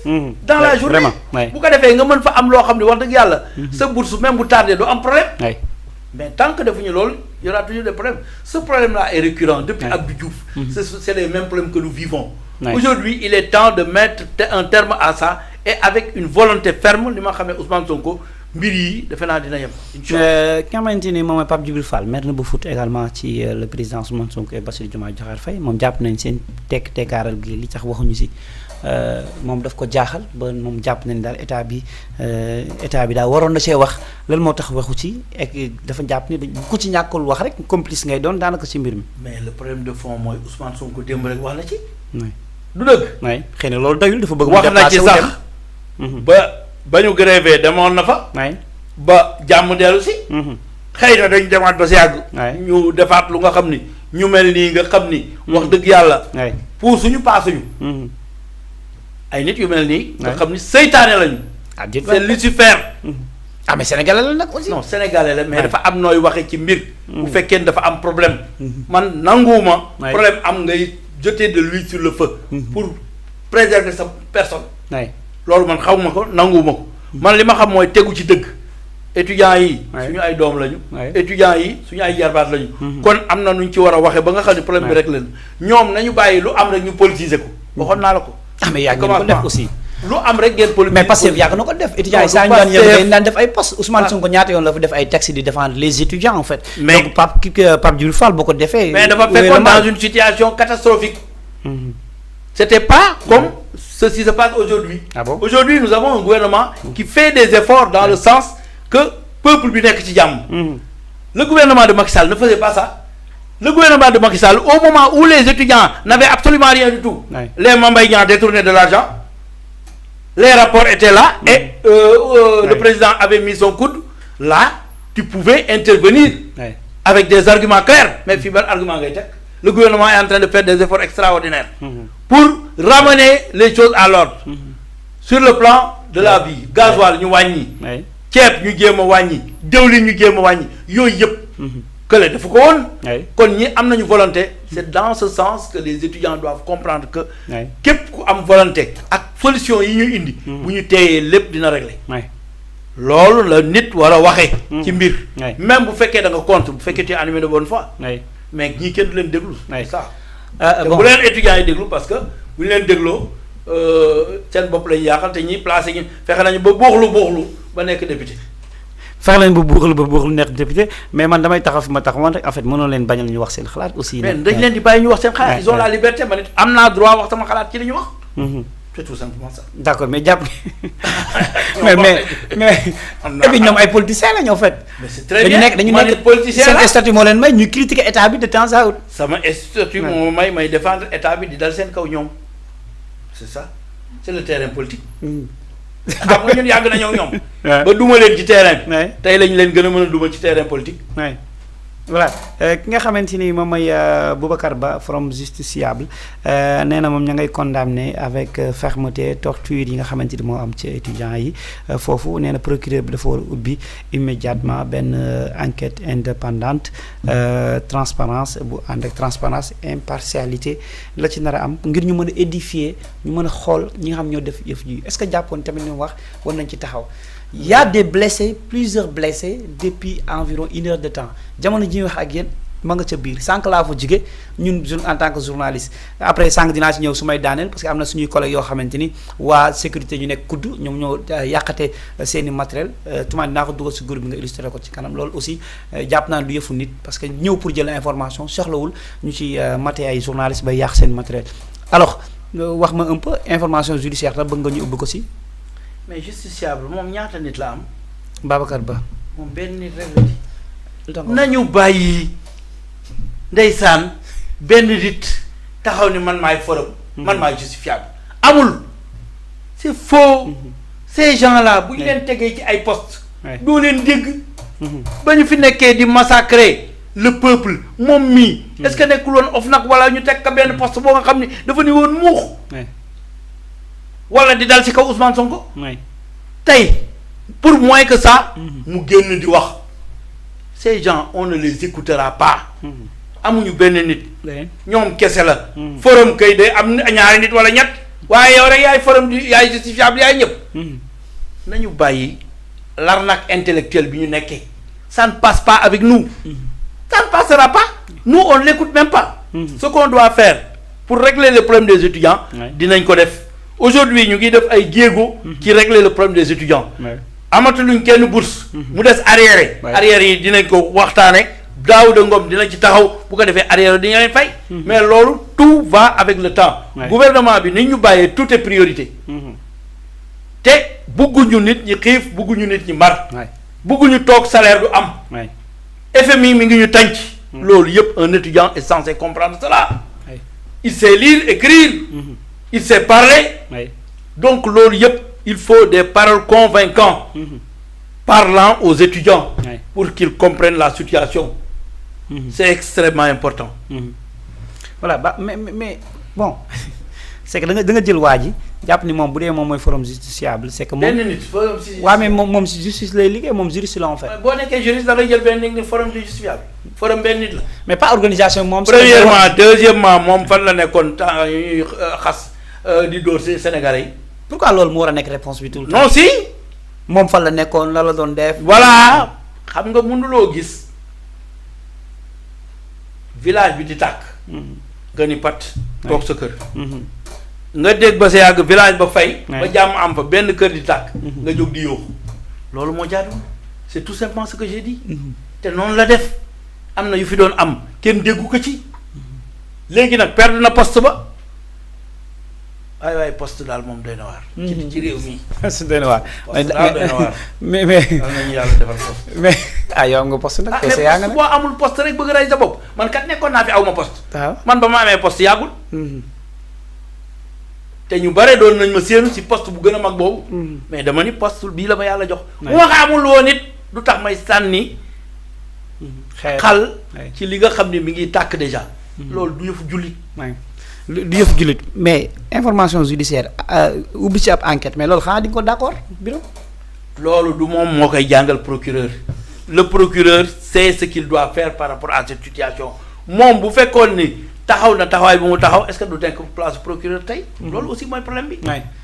dans la journée bu ko defee nga mën fa am loo xam ne wax dëgg yàlla. sa bourse même bu tardé doo am problème. mais tant que defuñu loolu y aura toujours des problèmes ce problème là est récurrent depuis Abdou Diouf. c'est les mêmes problèmes que nous vivons. Aujourd'hui il est temps de mettre un terme à ça et avec une volonté ferme li ma xam ne Ousmane Sonko mbir yi defe naa dina yem. incha ki nga xamante ni moom mooy Pape Djibril Fall maire na bu foot également ci le président Ousmane Sonko et Bassirou Diomaye Diakhar Faye moom jàpp nañ seen tekkaaral gi li tax waxuñu si moom daf ko jaaxal ba moom jàpp nañ daal état bi daal waroon na see wax lan moo tax waxu ci ek dafa jàpp ni ku ci ñàkkul wax rek complice ngay doon daanaka ci mbir mi. mais le problème de fond mooy Ousmane Sonko démb rek wax na ci. du dëgg. oui xëy na loolu doyul dafa bëgg. wax na ci sax ba ñu grévé demoon na fa. ba jàmm dellu si. xëy na dañu demaat ba si yàgg. ñu defaat lu nga xam ni ñu mel nii nga xam ni. wax dëgg yàlla. pour suñu paasuñu. ay nit yu mel nii. nga xam ni seytaane lañu. c'est Lucifer. mais sénégalais la nag aussi. non sénégalais la mais dafa am nooy waxee ci mbir. bu fekkee dafa am problème. man nanguwuma. problème am ngay jeter de l'huile sur le feu. pour préserver sa personne. loolu man xawma ko nanguwuma ko. man li ma xam mooy tegu ci dëgg. étudiants yi. suñu ay doom lañu. étudiants yi suñu ay jarbaat lañu. kon am na nuñ ci war a waxee ba nga xam ne problème bi rek leen ñoom nañu bàyyi lu am rek ñu politiser ko. waxoon naa la ko. mais yàgg ngeen ko def aussi. lu am rek ngeen politiser. mais parce que yàgg na ko def. étudiants yi saa ñu daan yëngu daan def ay postes Ousmane Sonko ñaata yoon la fa def ay textes di défendre les étudiants en fait. mais donc Pape Djibril Fall boo ko defee. mais dafa fekkoon dans une situation catastrophique. C'était pas comme ceci se passe aujourd'hui. Ah bon? Aujourd'hui, nous avons un gouvernement qui fait des efforts dans le sens que peuple bi nekk ci jàmm. Le gouvernement de Macky Sall ne faisait pas ça. Le gouvernement de Macky Sall, au moment où les étudiants n'avaient absolument rien du tout, les Mame Mbaye Niang détournaient de l'argent, les rapports étaient là et le président avait mis son coude. Là, tu pouvais intervenir avec des arguments clairs. Mais fii ban argument ngay teg. Le gouvernement est en train de faire des efforts extraordinaires pour ramener les choses à l'ordre sur le plan de la vie. Gasoil ñu wàññi. ceeb ñu jéem a wàññi. diwlin ñu jéem a wàññi. yooyu yëpp. kële dafa ko woon. kon ñi am nañu volonté. c'est dans ce sens que les étudiants doivent comprendre que. képp ku am volonté ak solution yi ñu indi. bu ñu teeyee lépp dina régler. loolu la nit war a waxee. ci mbir. même bu fekkee da nga contre bu fekkee tu es animé de bonne foi. mais ñii kenn du leen déglu. ça te bu leen étudiants yi déglu parce que bu ñu leen dégloo seen bopp lañu yaaxal te ñiy placé ñu fexe nañu ba buuxlu ba nekk député. fexe nañu ba buuxlu nekk député mais man damay taxaw fi ma taxawoon rek en fait mënoon leen bañal ñu wax seen xalaat aussi. mais dañ leen di bàyyi ñu wax seen xalaat. ils ont la liberté man it am naa droit wax sama xalaat ci li ñu wax. c'est tout simplement ça. d'accord mais jàpp mais et puis ñoom ay politiciens la ñoo fait. mais c'est très bien dañu nekk politicien seen statut moo leen may ñu critiquer état bi de temps à autre. sama statut moo may défendre état bi di dal seen kaw ñoom. c'est ça c'est le terrain politique. xam nga ñun yàgg nañoo ñoom. ba duma leen ci terrain bi. tey lañ leen gën a mën a duma ci terrain politique. voilà ki nga xamante ni moom mooy Boubacar Ba from Justiciable nee na moom ña ngay condamné avec fermeté torture yi nga xamante ni moo am ci étudiants yi foofu nee na procureur bi dafa war a ubbi immédiatement benn enquête indépendante transparence bu ànd ak transparence impartialité la ci nar a am ngir ñu mën a édifier ñu mën a xool ñi nga xam ñoo def yëf ji est-ce que jàppoon tamit ñu wax war nañ ci taxaw. Il y a des blessés, plusieurs blessés depuis environ 1 heure de temps jamono ji ñuy wax ak yéen ma nga ca biir sànq laa fa jóge ñun en tant que journaliste après sànq dinaa ci ñëw su may daaneel parce que am na suñuy collègues yoo xamante ni waa sécurité ñu nekk kudd ñoom ñoo yàqate seeni matériel tumaan dinaa ko dugal si groupe bi nga illustré ko ci kanam loolu aussi jàpp naa du yëfu nit parce que ñëw pour jël information soxlawul ñu ci maté ay journaliste bay yàq seen matériel alors wax ma un peu information judiciaire la bëgg nga ñu ubbi ko si. mais justiciable moom ñaata nit la am. Babacar Ba. moom benn nit rek la ci. nañu bàyyi ndeysaan benn nit taxaw ni man maay forum. man maay justifiable amul. c'est faux. ces gens là bu ñu leen tegee ci ay postes. doo leen dégg. ba ñu fi nekkee di massacrer le peuple moom mii. est-ce que nekkul woon OFNAC wala ñu teg ka benn poste boo nga xam ni dafa ni woon muux. wala di dal ci kaw Ousmane Sonko. tey pour moins que ça. mu génn di wax. ces gens on ne les écoutera pas. amuñu benn nit. ñoom kese la. forum kay day am ñaari nit wala ñett waaye yow rek yaay forum du yaay justifiable yaay ñëpp. nañu bàyyi l'arnaque intellectuelle bi ñu nekkee. ça ne passe pas avec nous. ça ne passera pas. nous on l'écoute même pas. ce qu'on doit faire pour régler le problème des étudiants. dinañ ko def aujourd'hui ñu ngi def ay jéego. ci régler le problème des étudiants. amatuñu kenn bourse. mu des arrière. arrière yi dinañ ko waxtaane Daouda Ngom dina ci taxaw bu ko defee arrière di leen fay. mais loolu tout va avec le temps. gouvernement bi ni ñu bàyyee tout est priorité. te bugguñu nit ñi xiif bugguñu nit ñi mar. bugguñu toog salaire du am. FMI mi ngi ñu tànc. loolu yëpp un étudiant est censé comprendre cela. il sait lire écrire. il sait parler. donc loolu yëpp il faut des paroles convaincantes. parlant aux étudiants. pour qu'ils comprennent la situation. c'est extrêmement important. voilà mais bon c'est que da nga jël waa ji jàpp ni moom bu dee moom mooy forum justiciable c'est que moom. benn nit forum si. waaw mais moom si justice lay liggéey moom juriste la en fait. boo nekkee juriste da ngay jël benn nit forum du justiciable. forum benn nit la. mais pas organisation moom. premièrement deuxièmement moom fan la nekkoon temps ñuy xas di dóor si Sénégalais yi. pourquoi loolu mu war a nekk réponse bi tout le temps. non si. moom fan la nekkoon la doon def. voilà xam nga mënuloo gis village bi di tàkk. nga ni pat toog sa kër. nga dégg ba sa yàgg village ba fay. ba jàmm am fa benn kër di tàkk. nga jóg di yóoxu. loolu moo jaaduwul c'est tout simplement ce que j'ai dit. te noonu la def am na yu fi doon am kenn déggu ko ci. léegi nag perdre na poste ba. waaye poste daal moom doy na waar. ci réew mi. doy na waar. poste daal doy na waar. mais am nañu yàlla defal poste. mais yow nga poste nag. kese yaa nga boo amul poste rek bëgg rey sa bopp man kat nekkoon naa fi aw ma poste. waaw man ba ma amee poste yàggul. te ñu bare doon nañ ma séenu si poste bu gën a mag boobu. mais dama ni poste bii la ma yàlla jox. bu ma ko amul woon it du tax may sànni. xal ci li nga xam ne mi ngi tàkk déjà. loolu du yëfu jullit. du yëfu jullit mais information judiciaire ubbi ci ab enquête mais loolu xanaa di nga ko d'accord bureau. loolu du moom moo koy jàngal procureur. le procureur sait ce qu'il doit faire par rapport à cette situation moom bu fekkoon ni taxaw na taxawaay bu mu taxaw est-ce que du nekk place procureur tey. loolu aussi mooy problème bi.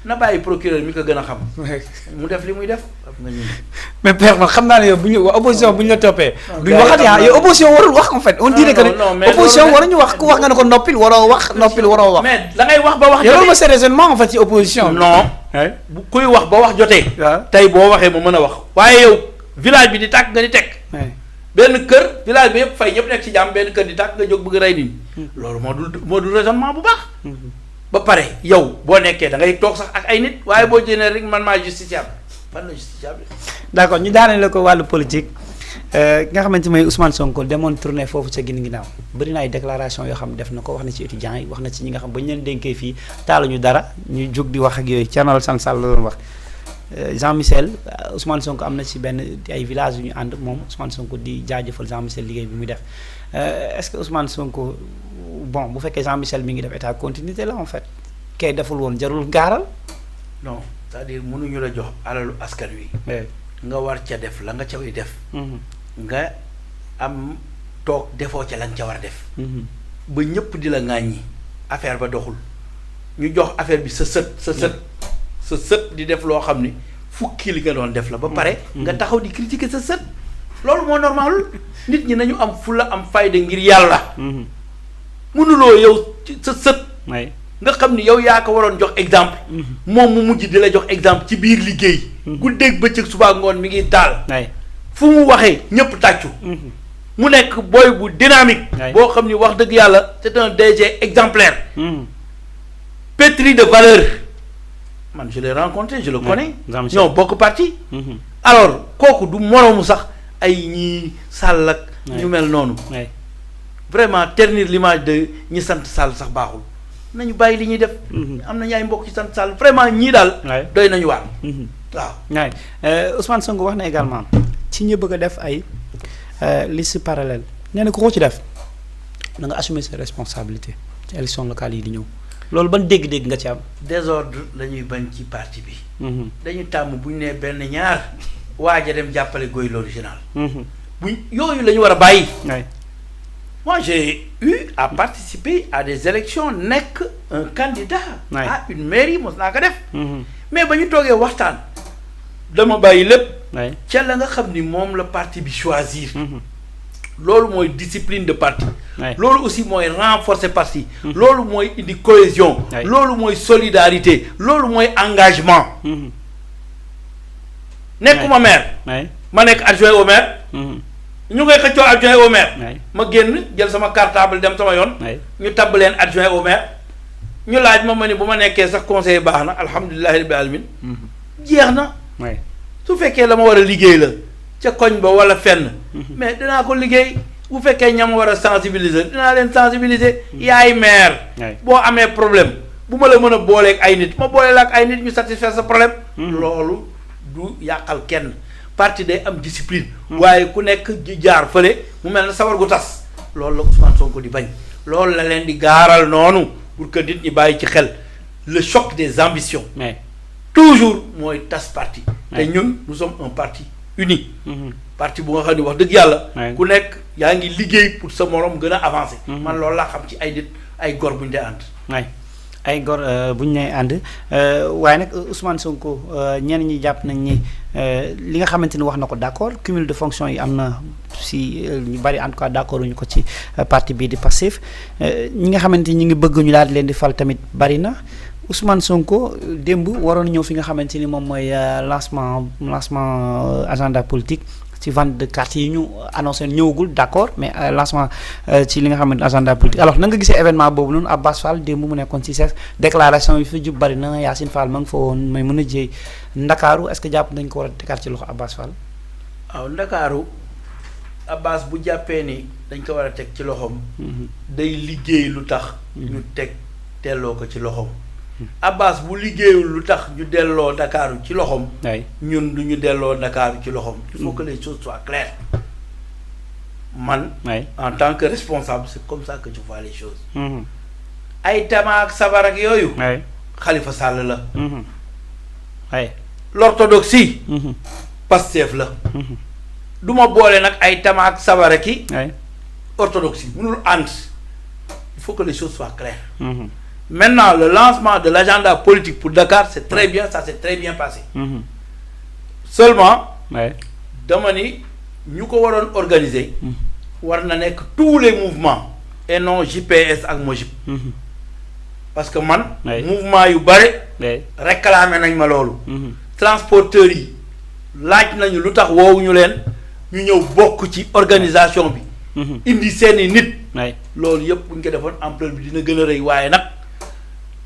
na bàyyi procureur mi ko gën a xam. mu def li muy def. mais père man xam naa ne yow bu ñu opposition bu ñu la toppee. duñ waxati yow opposition warul wax en fait. on dirait que ne opposition waruñu wax ku wax nga ne ko noppil waroo wax noppil waroo wax. mais da ngay wax ba wax jotee yow loolu mooy sa raisonnement en fait ci opposition. non bu kuy wax ba wax jotee. tey boo waxee mu mën a wax. waaye yow village bi di tàkk nga di teg. benn kër village bi yëpp fay ñëpp nekk ci jàmm benn kër di tàkk nga jóg bëgg rey nit ñi. loolu moo dul raisonnement bu baax. ba pare yow boo nekkee da ngay toog sax ak ay nit waaye boo jënee rek man maa justiciable fan la justiciable. d'accord ñu daaneel la ko wàllu politique nga xamante mooy Ousmane Sonko demoon tournée foofu ca ginnaaw bëri na ay déclaration yoo xam def na ko wax na ci étudiants yi wax na ci ñi nga xam ba ñu leen dénkee fii taaluñu dara ñu jóg di wax ak yooyu Thierno Alassane Sall la doon wax. Jean Michel Ousmane Sonko am na ci benn ay villages yu ñu ànd moom Ousmane Sonko di jaajëfal Jean Michel liggéey bi muy def est-ce que Ousmane Sonko bon bu fekkee Jean Michel mi ngi def état continuité la en fait kay deful woon jarul gaaral. non c'est-à-dire mënuñu la jox alalu askan wi. nga war ca def la nga ca way def. nga am toog defoo ca la nga ca war a def. ba ñëpp di la ŋàññi affaire ba doxul ñu jox affaire bi sa sët di def loo xam ni fukki li nga doon def la ba pare nga taxaw di critiquer sa sët loolu moo normal nit ñi nañu am fulla am fayda ngir yàlla mënuloo yow sa sët nga xam ni yow yaa ko waroon jox exemple moom mu mujj di la jox exemple ci biir liggéey guddeeg bëccëg subaa ngoon mi ngi taal fu mu waxee ñëpp tàccu mu nekk booy bu dynamique boo xam ni wax dëgg yàlla c'est un DG exemplaire pétri de valeur man je l'ai rencontré je le connais ñoo bokk parti alors kooku du moroomu sax ay ñi Sall ak ñu mel noonu vraiment ternir l'image de ñi sant Sall sax baaxul nañu bàyyi li ñuy def am na ñaay mbokk ci sant Sall vraiment ñii daal doy nañu waar waaw Ousmane Sonko wax na également ci ñu bëgg a def ay liste parallèle nee na ko ci def da nga assumer ses responsabilités ci élection locale yi di ñëw loolu ban dégg-dégg nga ci am. désordre la ñuy bañ ci parti bi. dañu tàmm bu ñu nee benn ñaar waaja dem jàppale Goy l'original. buñ yooyu la ñu war a bàyyi. Moi, j'ai eu à participer à des élections nekk un candidat à une mairie mos naa ko def. Mais ba ñu toogee waxtaan dama bàyyi lépp. ca la nga xam ni moom la parti bi choisir. loolu mooy discipline de parti. loolu aussi mooy renforcer parti. loolu mooy indi cohésion. loolu mooy solidarité. loolu mooy engagement. nekkuma maire. ma nekk adjoint au maire. ñu ngay xëccoo adjoint au maire. ma génn jël sama cartable dem sama yoon. ñu tabb leen adjoint au maire. ñu laaj ma ni bu ma nekkee sax conseiller baax na alhamdulilahi rabbil alamin jeex na. su fekkee la ma war a liggéey la ca koñ ba wala fenn. mais dinaa ko liggéey bu fekkee ñam war a sensibiliser dinaa leen sensibiliser. yaay maire. boo amee problème bu ma la mën a booleeg ay nit ma boole la ak ay nit ñu satisfaire sa problème. loolu du yàqal kenn. parti day am discipline. waaye ku nekk jaar fële mu mel na sawar gu tas. loolu la Ousmane Sonko di bañ. loolu la leen di gaaral noonu pour que nit ñi bàyyi ci xel le choc des ambitions. toujours mooy tas parti. te ñun nous sommes un parti uni. parti bu nga xam ne wax dëgg yàlla. ku nekk yaa ngi liggéey pour sa morom gën a avancer. man loolu laa xam ci ay nit ay gor bu ñu dee ànd. ay gor bu ñu nee ànd waaye nag Ousmane Sonko ñenn ñi jàpp nañ ni li nga xamante ni wax na ko d'accord cumul de fonction yi am na si ñu bari en tout cas d'accord uñu ko ci parti bii di Pastef ñi nga xamante ni ñu ngi bëgg ñu daal di leen di fal tamit bari na Ousmane Sonko démb waroon ñëw fi nga xamante ni moom mooy lancement agenda politique. ci vente de carte yi ñu annoncé ñëwagul d'accord mais lancement ci li nga xamante agenda politique alors na nga gisee événement boobu noonu Abass Fall démb mu nekkoon ci ses déclaration yi fi jub bari na Yacine Fall ma nga fa woon may mën a jéey Ndakaaru est-ce que jàpp nañ ko war a tegaat ci loxo Abass Fall. waaw Ndakaaru Abass bu jàppee ni dañ ko war a teg ci loxoom. day liggéey lu tax. ñu delloo ko ci loxoom. Abass bu liggéeyul lu tax ñu delloo Ndakaaru ci loxoom. ñun du ñu delloo Ndakaaru ci loxoom. il faut que les choses soient claires. man. en tant que responsable c'est comme ça que je vois les choses. ay tama ak sabar ak yooyu. Khalifa Sall la. l'orthodoxie. Pastef la. du ma boole nag ay tama ak sabar ak i. orthodoxie mënul ànd. il faut que les choses soient claires. Maintenant, le lancement de l'agenda politique pour Dakar, c'est très bien, ça s'est très bien passé. Seulement, dama ni ñu ko waroon organiser. war na nekk tous les mouvements et non JPS ak Mojib. parce que man. mouvement yu bare. réclamé nañ ma loolu. transporteurs yi laaj nañu lu tax woowuñu leen ñu ñëw bokk ci organisation bi. indi seeni nit. loolu yëpp bu ñu ko defoon ampleur bi dina gën a rëy waaye nag.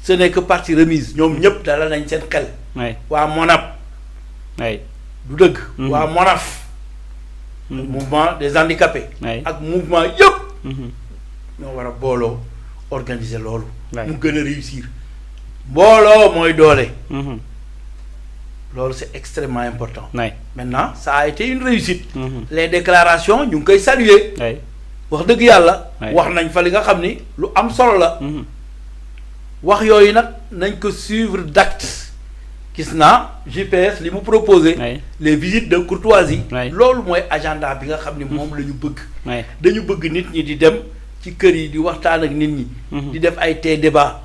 ce n'est que partie remise ñoom ñëpp dala nañ seen xel. waa MONAP. du dëgg. waa MONAF. mouvement des handicapés. ak mouvement yëpp. ñoo war a booloo organiser loolu. mu gën a réussir. mbooloo mooy doole. loolu c'est extrêmement important. maintenant ça a été une réussite. les déclarations ñu ngi koy saluer. wax dëgg yàlla. wax nañ fa li nga xam ni lu am solo la. wax yooyu nag nañ ko suivre d'acte gis naa GPS li mu proposé. les visites de courtoisie. loolu mooy agenda bi nga xam ni moom la ñu bëgg. dañu bëgg nit ñi di dem ci kër yi di waxtaan ak nit ñi. di def ay débat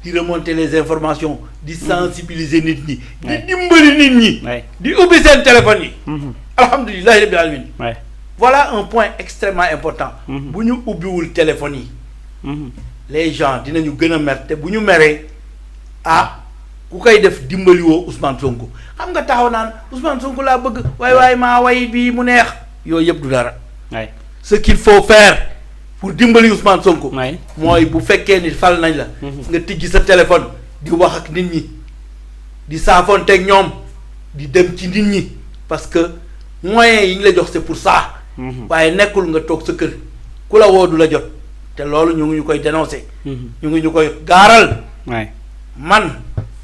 di remonter les informations di sensibiliser nit ñi. di dimbali nit ñi. di ubbi seen téléphone yi. alhamdulillahi rabbil alamin. voilà un point extrêmement important. bu ñu ubbiwul téléphone yi. les gens dinañu gën a mer te bu ñu meree ku koy def dimbaliwoo Ousmane Sonko xam nga taxaw naan Ousmane Sonko laa bëgg waay maa way bii mu neex yooyu yëpp du dara. ce qu'il faut faire pour dimbali Ousmane Sonko. mooy bu fekkee ni fal nañ la. nga tijji sa téléphone di wax ak nit ñi di saafonteeg ñoom di dem ci nit ñi parce que moyens yi ñu la jox c'est pour ça. waaye nekkul nga toog sa kër ku la woo du la jot. te loolu ñu ngi ñu koy dénoncer. ñu ngi ñu koy gaaral. man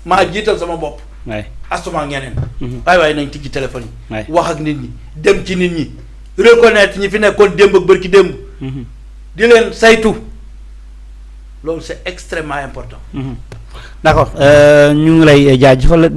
maa jiital sama bopp. astuma ñeneen. waaye nañ tijji téléphone yi. wax ak nit ñi dem ci nit ñi reconnaître ñi fi nekkoon démb ak bërki démb. di leen saytu loolu c'est extrêmement important. d'accord ñu ngi lay jaajëfal